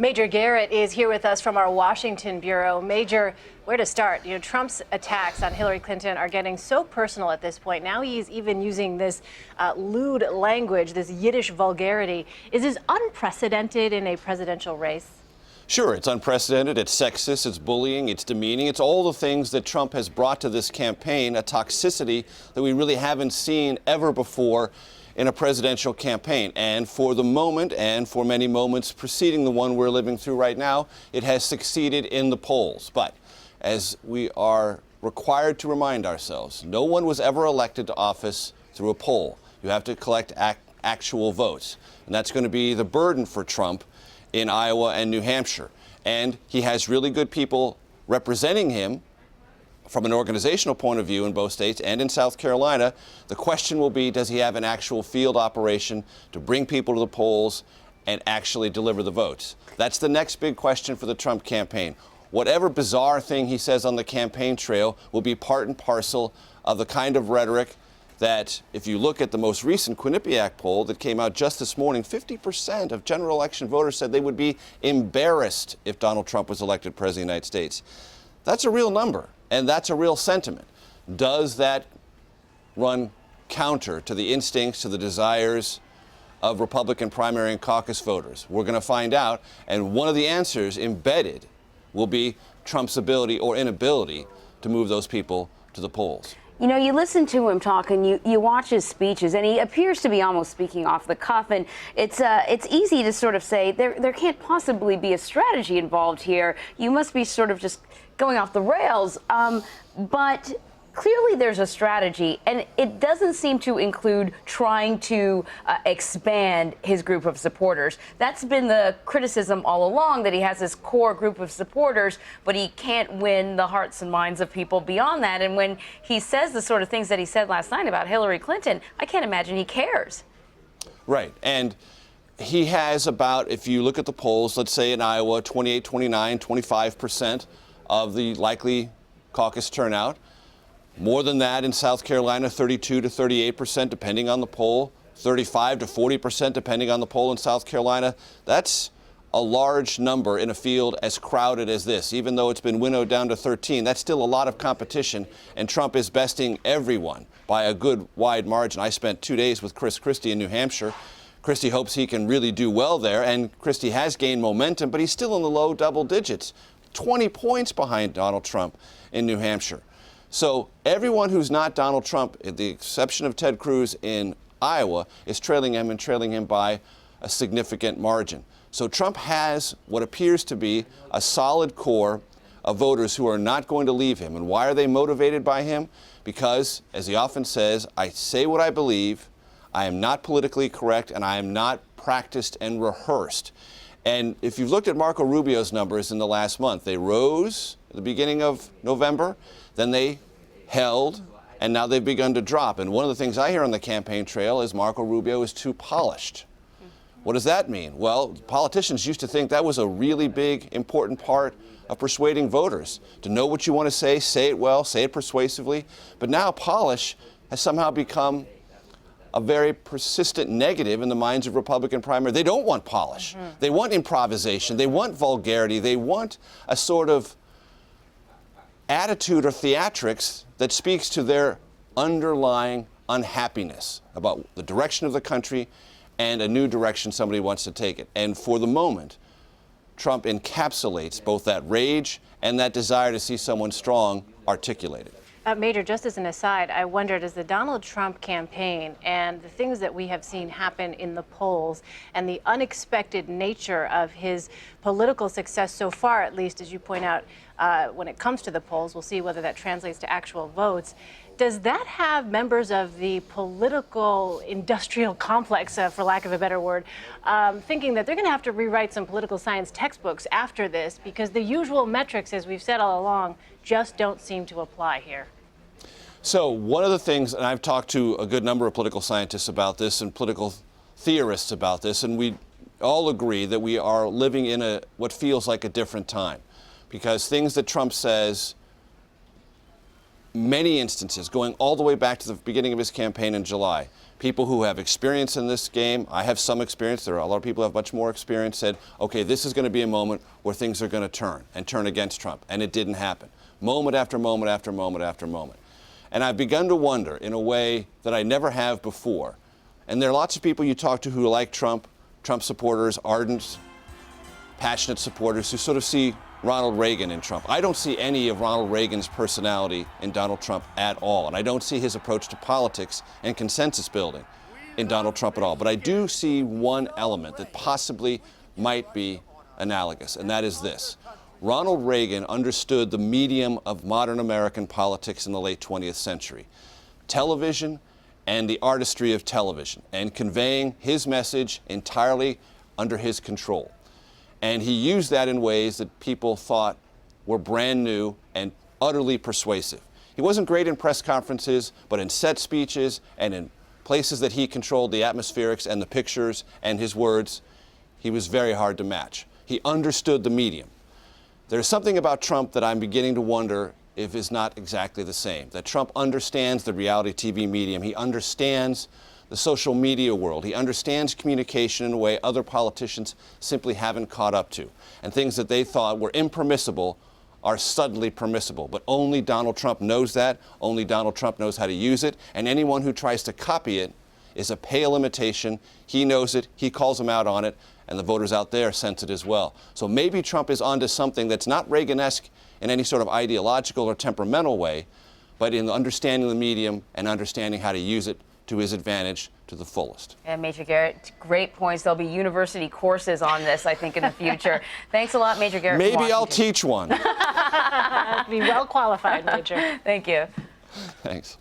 Major Garrett is here with us from our Washington bureau. Major, where to start? Trump's attacks on Hillary Clinton are getting so personal at this point. Now he's even using this lewd language, this Yiddish vulgarity. Is this unprecedented in a presidential race? Sure, it's unprecedented, it's sexist, it's bullying, it's demeaning. It's all the things that Trump has brought to this campaign, a toxicity that we really haven't seen ever before in a presidential campaign. And for the moment, and for many moments preceding the one we're living through right now, it has succeeded in the polls. But as we are required to remind ourselves, no one was ever elected to office through a poll. You have to collect actual votes. And that's going to be the burden for Trump in Iowa and New Hampshire. And he has really good people representing him from an organizational point of view in both states and in South Carolina. The question will be, does he have an actual field operation to bring people to the polls and actually deliver the votes? That's the next big question for the Trump campaign. Whatever bizarre thing he says on the campaign trail will be part and parcel of the kind of rhetoric that, if you look at the most recent Quinnipiac poll that came out just this morning, 50% of general election voters said they would be embarrassed if Donald Trump was elected president of the United States. That's a real number, and that's a real sentiment. Does that run counter to the instincts, to the desires of Republican primary and caucus voters? We're going to find out, and one of the answers embedded will be Trump's ability or inability to move those people to the polls. You know, you listen to him talk and you watch his speeches, and he appears to be almost speaking off the cuff. And it's easy to sort of say there can't possibly be a strategy involved here. You must be sort of just going off the rails. But clearly there's a strategy, and it doesn't seem to include trying to expand his group of supporters. That's been the criticism all along, that he has this core group of supporters, but he can't win the hearts and minds of people beyond that. And when he says the sort of things that he said last night about Hillary Clinton, I can't imagine he cares. Right. And he has about, if you look at the polls, let's say in Iowa, 28, 29, 25% of the likely caucus turnout. More than that in South Carolina, 32 to 38%, depending on the poll, 35 to 40%, depending on the poll in South Carolina. That's a large number in a field as crowded as this. Even though it's been winnowed down to 13, that's still a lot of competition, and Trump is besting everyone by a good wide margin. I spent 2 days with Chris Christie in New Hampshire. Christie hopes he can really do well there, and Christie has gained momentum, but he's still in the low double digits, 20 points behind Donald Trump in New Hampshire. So everyone who's not Donald Trump, at the exception of Ted Cruz in Iowa, is trailing him, and trailing him by a significant margin. So Trump has what appears to be a solid core of voters who are not going to leave him. And why are they motivated by him? Because, as he often says, I say what I believe, I am not politically correct, and I am not practiced and rehearsed. And if you've looked at Marco Rubio's numbers in the last month, they rose at the beginning of November, then they held, and now they've begun to drop. And one of the things I hear on the campaign trail is Marco Rubio is too polished. What does that mean? Well, politicians used to think that was a really big, important part of persuading voters. To know what you want to say it well, say it persuasively. But now polish has somehow become a very persistent negative in the minds of Republican primary. They don't want polish. They want improvisation. They want vulgarity. They want a sort of attitude or theatrics that speaks to their underlying unhappiness about the direction of the country and a new direction somebody wants to take it. And for the moment, Trump encapsulates both that rage and that desire to see someone strong articulated. Major, just as an aside, I wondered, as the Donald Trump campaign and the things that we have seen happen in the polls and the unexpected nature of his political success so far, at least, as you point out, when it comes to the polls, we'll see whether that translates to actual votes. Does that have members of the political industrial complex, for lack of a better word, thinking that they're going to have to rewrite some political science textbooks after this, because the usual metrics, as we've said all along, just don't seem to apply here? So one of the things, and I've talked to a good number of political scientists about this and political theorists about this, and we all agree that we are living in what feels like a different time, because things that Trump says, many instances, going all the way back to the beginning of his campaign in July, people who have experience in this game, I have some experience, there are a lot of people who have much more experience, said, okay, this is going to be a moment where things are going to turn against Trump. And it didn't happen. Moment after moment after moment after moment. And I've begun to wonder in a way that I never have before. And there are lots of people you talk to who like Trump supporters, ardent, passionate supporters who sort of see Ronald Reagan in Trump. I don't see any of Ronald Reagan's personality in Donald Trump at all. And I don't see his approach to politics and consensus building in Donald Trump at all. But I do see one element that possibly might be analogous, and that is this. Ronald Reagan understood the medium of modern American politics in the late 20th century, television and the artistry of television, and conveying his message entirely under his control. And he used that in ways that people thought were brand new and utterly persuasive. He wasn't great in press conferences, but in set speeches and in places that he controlled the atmospherics and the pictures and his words, he was very hard to match. He understood the medium. There's something about Trump that I'm beginning to wonder if is not exactly the same. That Trump understands the reality TV medium. He understands the social media world. He understands communication in a way other politicians simply haven't caught up to. And things that they thought were impermissible are suddenly permissible. But only Donald Trump knows that. Only Donald Trump knows how to use it. And anyone who tries to copy it is a pale imitation. He knows it. He calls them out on it. And the voters out there sense it as well. So maybe Trump is onto something that's not Reagan-esque in any sort of ideological or temperamental way, but in understanding the medium and understanding how to use it to his advantage to the fullest. And Major Garrett, great points. There'll be university courses on this, I think, in the future. Thanks a lot, Major Garrett. Maybe I'll teach one. Be well qualified, Major. Thank you. Thanks.